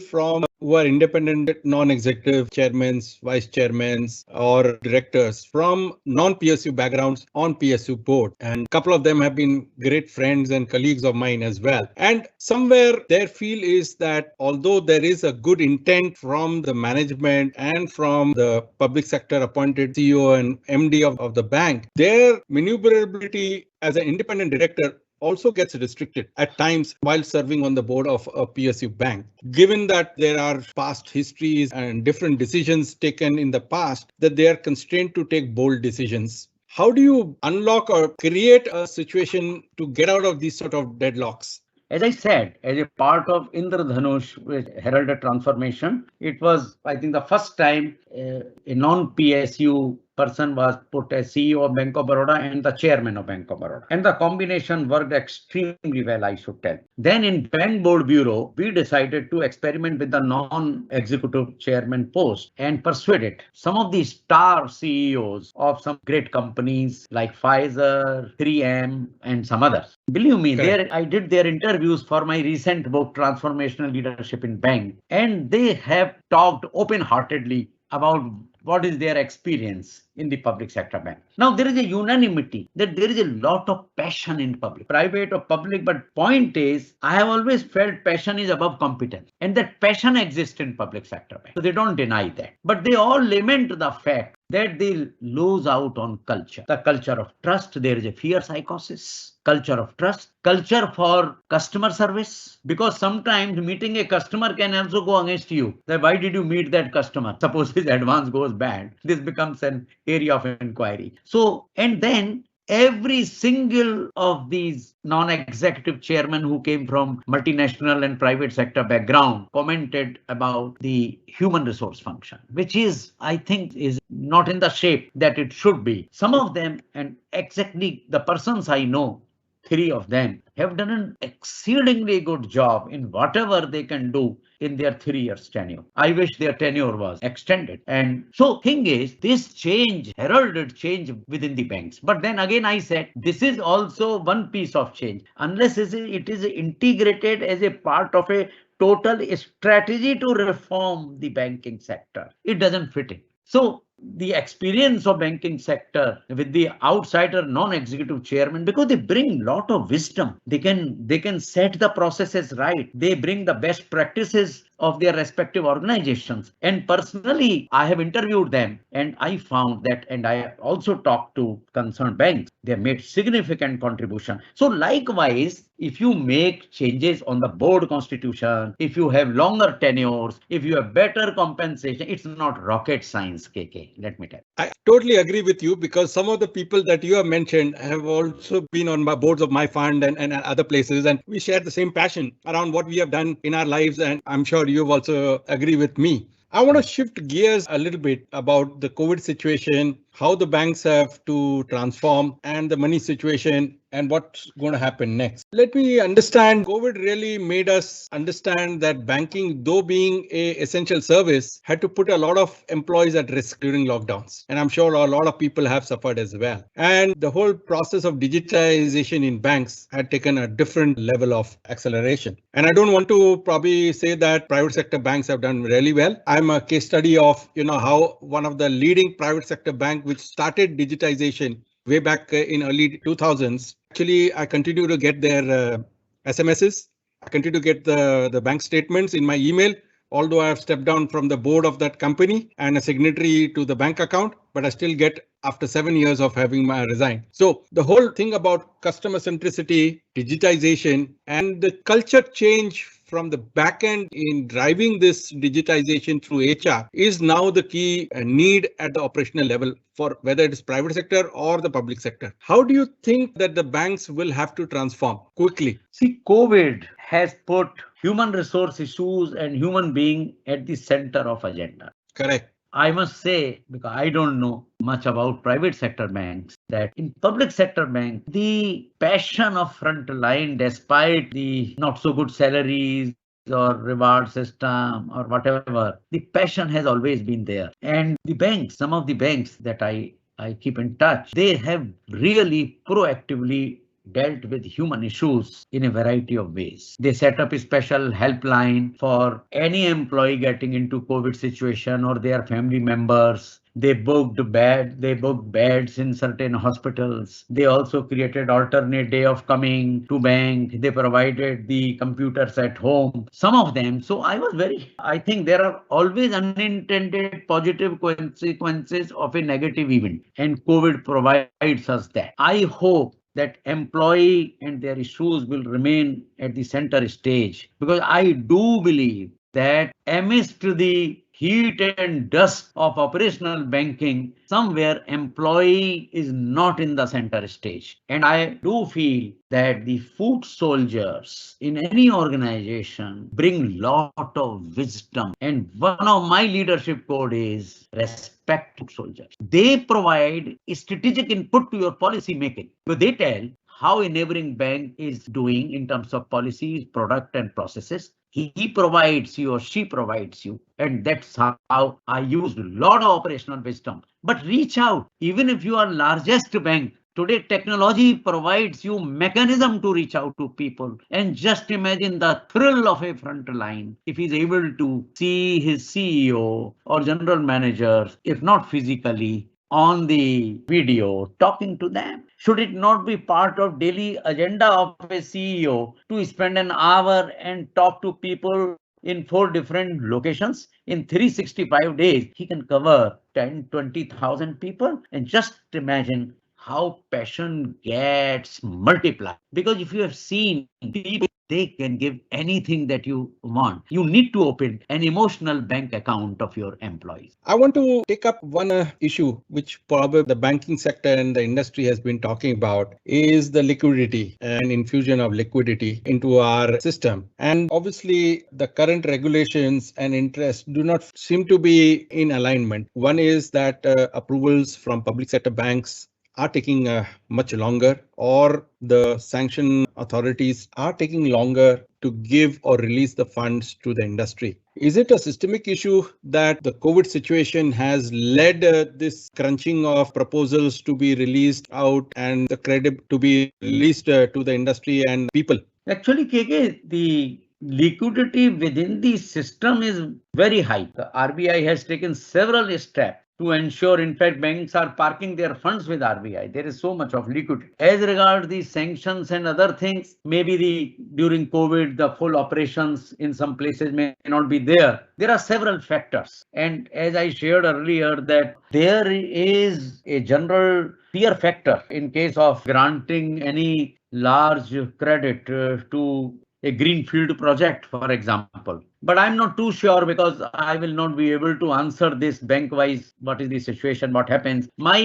Speaker 1: who are independent, non-executive chairmen, vice chairmen, or directors from non-PSU backgrounds on PSU board. And a couple of them have been great friends and colleagues of mine as well. And somewhere their feel is that although there is a good intent from the management and from the public sector appointed CEO and MD of the bank, their maneuverability as an independent director also gets restricted at times while serving on the board of a PSU bank. Given that there are past histories and different decisions taken in the past, that they are constrained to take bold decisions. How do you unlock or create a situation to get out of these sort of deadlocks?
Speaker 2: As I said, as a part of Indradhanush, which heralded transformation, it was, I think, the first time a non-PSU person was put as CEO of Bank of Baroda and the chairman of Bank of Baroda. And the combination worked extremely well, I should tell. Then in Bank Board Bureau, we decided to experiment with the non-executive chairman post and persuaded some of the star CEOs of some great companies like Pfizer, 3M, and some others. Believe me, I did their interviews for my recent book, Transformational Leadership in Bank, and they have talked open-heartedly about what is their experience in the public sector bank. Now, there is a unanimity that there is a lot of passion in public, private or public. But point is, I have always felt passion is above competence, and that passion exists in public sector bank. So they don't deny that. But they all lament the fact that they lose out on culture. The culture of trust, there is a fear psychosis. Culture of trust, culture for customer service, because sometimes meeting a customer can also go against you. That why did you meet that customer? Suppose his advance goes bad. This becomes an area of inquiry. So, and then every single of these non-executive chairmen who came from multinational and private sector background commented about the human resource function, which is, I think, is not in the shape that it should be. Some of them, and exactly the persons I know, 3 of them have done an exceedingly good job in whatever they can do in their 3 years tenure. I wish their tenure was extended. And so thing is, this change, heralded change within the banks. But then again, I said, this is also one piece of change. Unless it is integrated as a part of a total strategy to reform the banking sector, it doesn't fit in. So the experience of banking sector with the outsider non-executive chairman, because they bring lot of wisdom, they can set the processes right, they bring the best practices of their respective organizations. And personally, I have interviewed them and I found that, and I also talked to concerned banks, they made significant contribution. So likewise, if you make changes on the board constitution, if you have longer tenures, if you have better compensation, it's not rocket science, KK. Let me tell you.
Speaker 1: I totally agree with you, because some of the people that you have mentioned have also been on my boards of my fund and other places, and we share the same passion around what we have done in our lives, and I'm sure you also agree with me. I want to shift gears a little bit about the COVID situation, how the banks have to transform and the money situation and what's going to happen next. Let me understand, COVID really made us understand that banking, though being a essential service, had to put a lot of employees at risk during lockdowns. And I'm sure a lot of people have suffered as well. And the whole process of digitization in banks had taken a different level of acceleration. And I don't want to probably say that private sector banks have done really well. I'm a case study of, how one of the leading private sector bank which started digitization way back in early 2000s. Actually, I continue to get their SMSs. I continue to get the bank statements in my email, although I have stepped down from the board of that company and a signatory to the bank account, but I still get after 7 years of having my resigned. So the whole thing about customer centricity, digitization, and the culture change from the back end in driving this digitization through HR is now the key need at the operational level for whether it is private sector or the public sector. How do you think that the banks will have to transform quickly?
Speaker 2: See, COVID has put human resource issues and human being at the center of agenda.
Speaker 1: Correct.
Speaker 2: I must say, because I don't know much about private sector banks, that in public sector bank, the passion of front line, despite the not so good salaries or reward system or whatever, the passion has always been there. And the banks, some of the banks that I keep in touch, they have really proactively dealt with human issues in a variety of ways. They set up a special helpline for any employee getting into COVID situation or their family members. They booked beds in certain hospitals. They also created alternate day of coming to bank. They provided the computers at home, some of them. So I think there are always unintended positive consequences of a negative event, and COVID provides us that. I hope that employee and their issues will remain at the center stage, because I do believe that amidst the heat and dust of operational banking, somewhere employee is not in the center stage. And I do feel that the foot soldiers in any organization bring lot of wisdom. And one of my leadership code is respect foot soldiers. They provide strategic input to your policy making. So they tell how a neighboring bank is doing in terms of policies, product and processes. He provides you or she provides you. And that's how I used a lot of operational wisdom. But reach out, even if you are largest bank. Today, technology provides you mechanism to reach out to people. And just imagine the thrill of a front line if he's able to see his CEO or general manager, if not physically, on the video, talking to them. Should it not be part of daily agenda of a CEO to spend an hour and talk to people in 4 different locations? In 365 days, he can cover 10, 20,000 people. And just imagine how passion gets multiplied. Because if you have seen people, they can give anything that you want. You need to open an emotional bank account of your employees.
Speaker 1: I want to take up one issue which probably the banking sector and the industry has been talking about is the liquidity and infusion of liquidity into our system. And obviously the current regulations and interests do not seem to be in alignment. One is that approvals from public sector banks are taking much longer, or the sanction authorities are taking longer to give or release the funds to the industry. Is it a systemic issue that the COVID situation has led this crunching of proposals to be released out and the credit to be released to the industry and people?
Speaker 2: Actually, KK, the liquidity within the system is very high. The RBI has taken several steps to ensure, in fact, banks are parking their funds with RBI. There is so much of liquidity. As regards the sanctions and other things, maybe during COVID, the full operations in some places may not be there. There are several factors. And as I shared earlier, that there is a general fear factor in case of granting any large credit to a greenfield project, for example. But I'm not too sure, because I will not be able to answer this bank-wise. What is the situation? What happens? My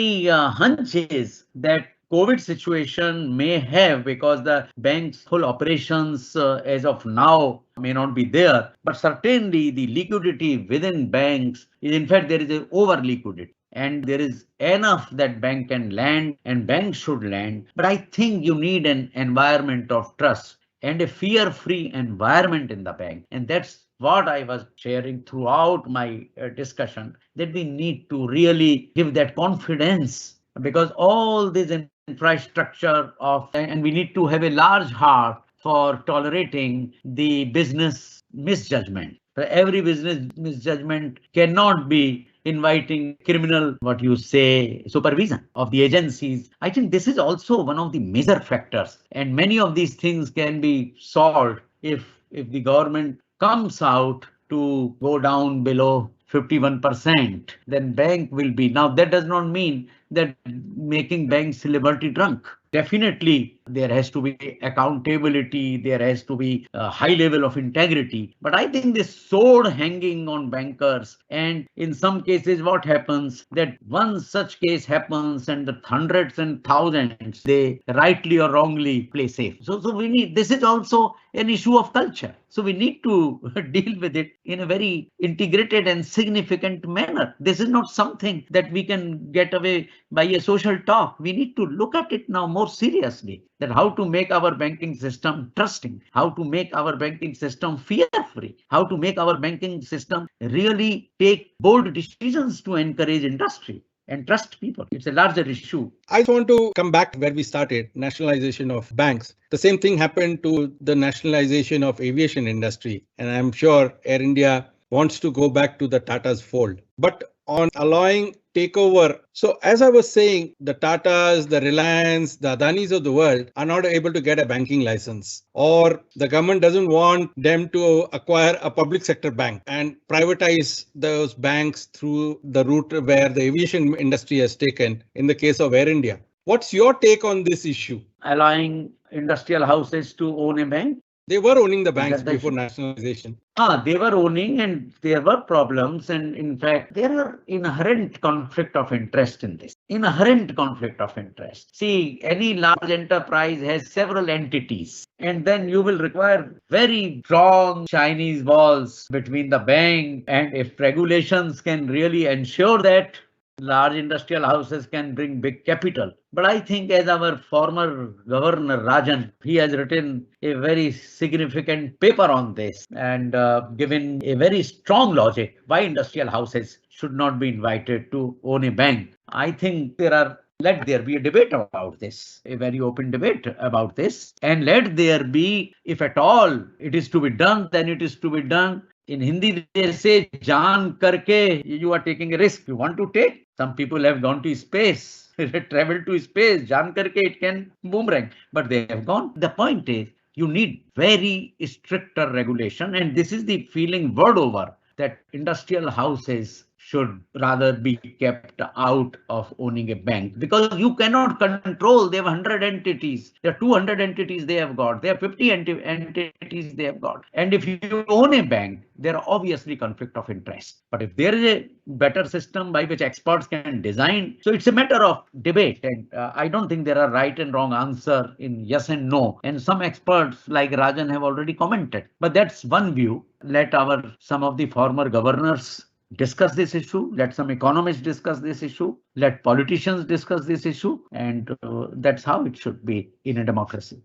Speaker 2: hunch is that COVID situation may have, because the bank's full operations as of now may not be there. But certainly the liquidity within banks is, in fact, there is an over liquidity. and there is enough that bank can lend and banks should lend. But I think you need an environment of trust and a fear-free environment in the bank. And that's what I was sharing throughout my discussion, that we need to really give that confidence, because all this infrastructure of, and we need to have a large heart for tolerating the business misjudgment. Every business misjudgment cannot be inviting criminal, what you say, supervision of the agencies. I think this is also one of the major factors, and many of these things can be solved if the government comes out to go down below 51%, then bank will be. Now that does not mean that making banks liberty drunk. Definitely, there has to be accountability, there has to be a high level of integrity. But I think this sword hanging on bankers, and in some cases, what happens that one such case happens, and the hundreds and thousands, they rightly or wrongly play safe. So we need, this is also an issue of culture. So we need to deal with it in a very integrated and significant manner. This is not something that we can get away by a social talk. We need to look at it now more seriously, that how to make our banking system trusting, how to make our banking system fear-free, how to make our banking system really take bold decisions to encourage industry and trust people. It's a larger issue.
Speaker 1: I just want to come back where we started, nationalization of banks. The same thing happened to the nationalization of aviation industry. And I'm sure Air India wants to go back to the Tata's fold. But on allowing takeover. So as I was saying, the Tatas, the Reliance, the Adanis of the world are not able to get a banking license, or the government doesn't want them to acquire a public sector bank and privatize those banks through the route where the aviation industry has taken in the case of Air India. What's your take on this issue?
Speaker 2: Allowing industrial houses to own a bank?
Speaker 1: They were owning the banks before nationalization.
Speaker 2: They were owning, and there were problems. And in fact, there are inherent conflict of interest in this. Inherent conflict of interest. See, any large enterprise has several entities, and then you will require very strong Chinese walls between the bank. And if regulations can really ensure that, large industrial houses can bring big capital. But I think, as our former governor Rajan, he has written a very significant paper on this and given a very strong logic why industrial houses should not be invited to own a bank. I think let there be a debate about this, a very open debate about this. And let there be, if at all it is to be done, then it is to be done. In Hindi, they say, jaan karke, you are taking a risk. You want to take. Some people have gone to space, traveled to space, jaan karke, it can boomerang, but they have gone. The point is, you need very stricter regulation. And this is the feeling world over, that industrial houses should rather be kept out of owning a bank, because you cannot control. They have 100 entities, there are 200 entities they have got, there are 50 entities they have got. And if you own a bank, there are obviously conflict of interest. But if there is a better system by which experts can design, so it's a matter of debate. And I don't think there are right and wrong answer in yes and no. And some experts like Rajan have already commented. But that's one view. Let some of the former governors discuss this issue. Let some economists discuss this issue. Let politicians discuss this issue. And that's how it should be in a democracy.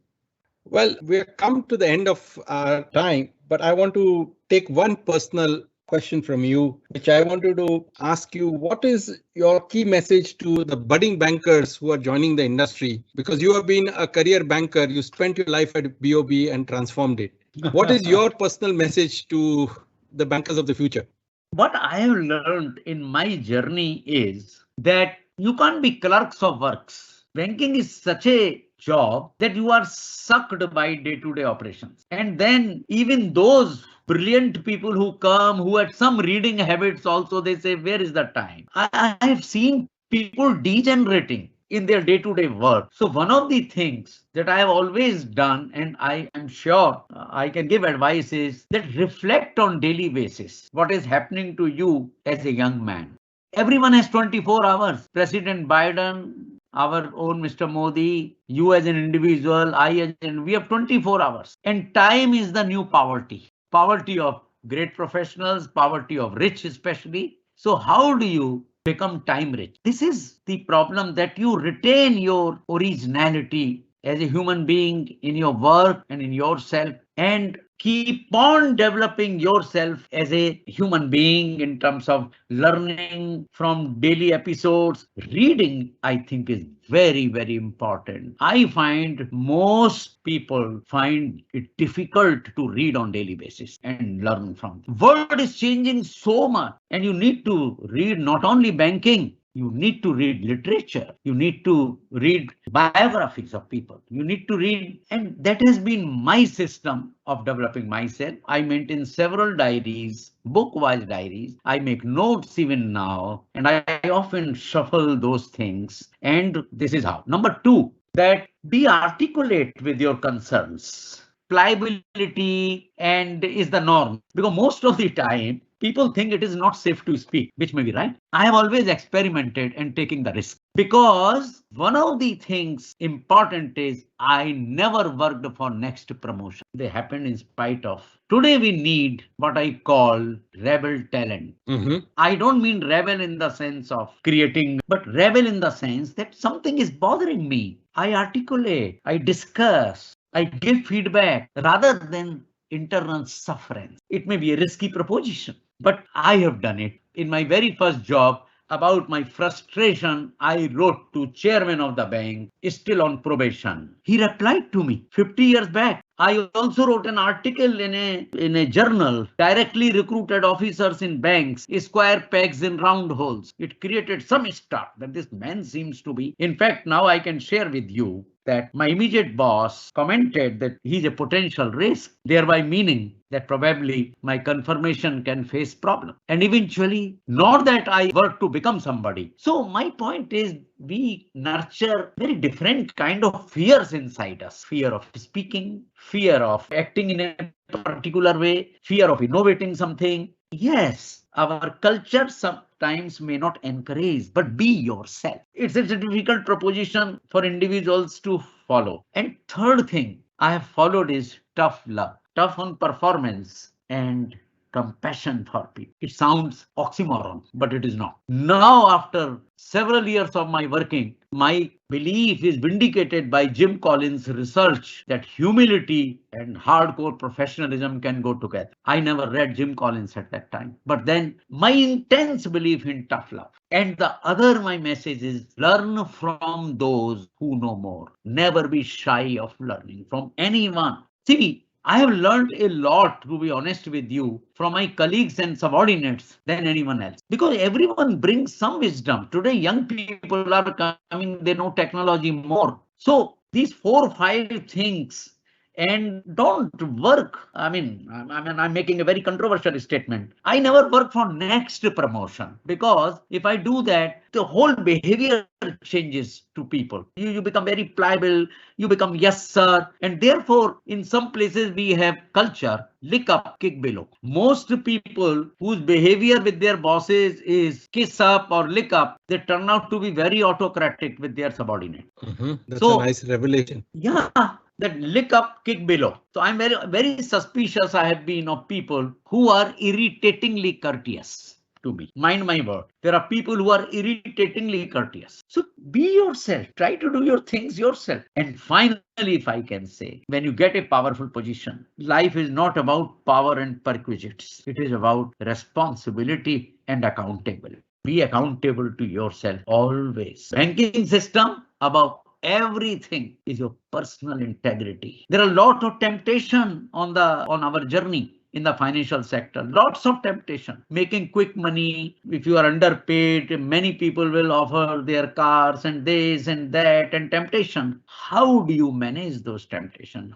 Speaker 1: Well, we've come to the end of our time, but I want to take one personal question from you, which I wanted to ask you. What is your key message to the budding bankers who are joining the industry? Because you have been a career banker, you spent your life at BOB and transformed it. What is your personal message to the bankers of the future?
Speaker 2: What I have learned in my journey is that you can't be clerks of works. Banking is such a job that you are sucked by day-to-day operations. And then even those brilliant people who come, who had some reading habits also, they say, where is the time? I have seen people degenerating in their day-to-day work. So one of the things that I have always done, and I am sure I can give advice, is that reflect on daily basis what is happening to you as a young man. Everyone has 24 hours. President Biden, our own Mr. Modi, you as an individual, we have 24 hours. And time is the new poverty. Poverty of great professionals, poverty of rich especially. So how do you become time rich. This is the problem, that you retain your originality as a human being in your work and in yourself, and keep on developing yourself as a human being in terms of learning from daily episodes. Reading, I think, is very, very important. I find most people find it difficult to read on daily basis and learn from. World is changing so much, and you need to read not only banking. You need to read literature. You need to read biographies of people. You need to read, and that has been my system of developing myself. I maintain several diaries, book-wise diaries. I make notes even now, and I often shuffle those things. And this is how. Number two, that be articulate with your concerns. Pliability and is the norm, because most of the time people think it is not safe to speak, which may be right. I have always experimented and taking the risk, because one of the things important is I never worked for next promotion. They happened in spite of. Today we need what I call rebel talent. I don't mean rebel in the sense of creating, but rebel in the sense that something is bothering me. I articulate, I discuss, I give feedback rather than internal suffering. It may be a risky proposition, but I have done it. In my very first job, about my frustration, I wrote to chairman of the bank, still on probation. He replied to me 50 years back. I also wrote an article in a journal, directly recruited officers in banks, square pegs in round holes. It created some start that this man seems to be. In fact, now I can share with you that my immediate boss commented that he's a potential risk, thereby meaning that probably my confirmation can face problem. And eventually, not that I work to become somebody. So my point is, we nurture very different kind of fears inside us. Fear of speaking, fear of acting in a particular way, fear of innovating something. Yes, our culture sometimes may not encourage, but be yourself. It's a difficult proposition for individuals to follow. And third thing I have followed is tough love. Tough on performance and compassion for people. It sounds oxymoron, but it is not. Now, after several years of my working, my belief is vindicated by Jim Collins' research that humility and hardcore professionalism can go together. I never read Jim Collins at that time, but then my intense belief in tough love. And the other, my message is, learn from those who know more. Never be shy of learning from anyone. See, I have learned a lot, to be honest with you, from my colleagues and subordinates than anyone else. Because everyone brings some wisdom. Today, young people are coming, they know technology more. So these 4 or 5 things, and don't work. I'm making a very controversial statement. I never work for next promotion, because if I do that, the whole behavior changes to people. You become very pliable, you become yes sir, and therefore in some places we have culture, lick up, kick below. Most people whose behavior with their bosses is kiss up or lick up, they turn out to be very autocratic with their subordinate.
Speaker 1: That's a nice revelation.
Speaker 2: Yeah, that lick up, kick below. So I'm very, very suspicious I have been of people who are irritatingly courteous to me. Mind my word. There are people who are irritatingly courteous. So be yourself. Try to do your things yourself. And finally, if I can say, when you get a powerful position, life is not about power and perquisites. It is about responsibility and accountability. Be accountable to yourself always. Banking system, above everything, is your personal integrity. There are a lot of temptation on our journey in the financial sector. Lots of temptation. Making quick money. If you are underpaid, many people will offer their cars and this and that, and temptation. How do you manage those temptations?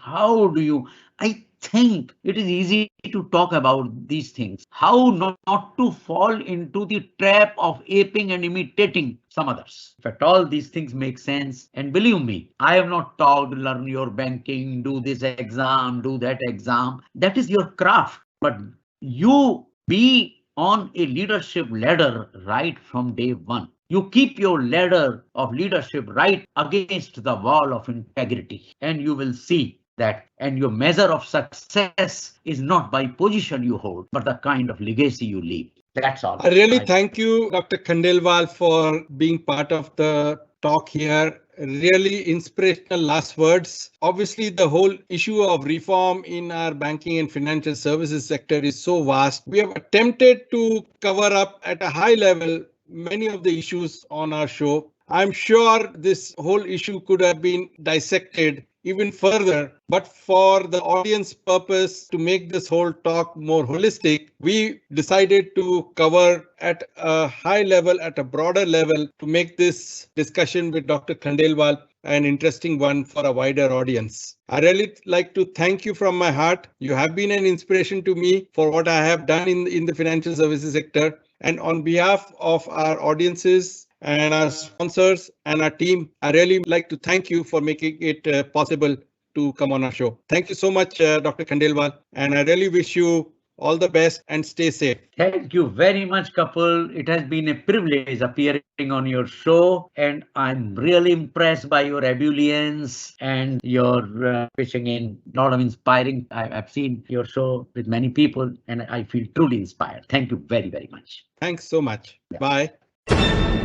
Speaker 2: I think it is easy to talk about these things. How not to fall into the trap of aping and imitating some others. If at all these things make sense, and believe me, I have not taught learn your banking, do this exam, do that exam. That is your craft. But you be on a leadership ladder right from day one. You keep your ladder of leadership right against the wall of integrity, and you will see that, and your measure of success is not by position you hold, but the kind of legacy you leave. That's all.
Speaker 1: I really thank you, Dr. Khandelwal, for being part of the talk here. Really inspirational last words. Obviously, the whole issue of reform in our banking and financial services sector is so vast. We have attempted to cover up at a high level many of the issues on our show. I'm sure this whole issue could have been dissected even further, but for the audience purpose to make this whole talk more holistic, we decided to cover at a high level, at a broader level, to make this discussion with Dr. Khandelwal an interesting one for a wider audience. I really like to thank you from my heart. You have been an inspiration to me for what I have done in the financial services sector. And on behalf of our audiences and our sponsors and our team, I really like to thank you for making it possible to come on our show. Thank you so much, Dr. Khandelwal, and I really wish you all the best and stay safe.
Speaker 2: Thank you very much, Kapil. It has been a privilege appearing on your show, and I'm really impressed by your ebullience and your pitching in. A lot of inspiring. I've seen your show with many people, and I feel truly inspired. Thank you very, very much.
Speaker 1: Thanks so much.
Speaker 2: Yeah.
Speaker 1: Bye.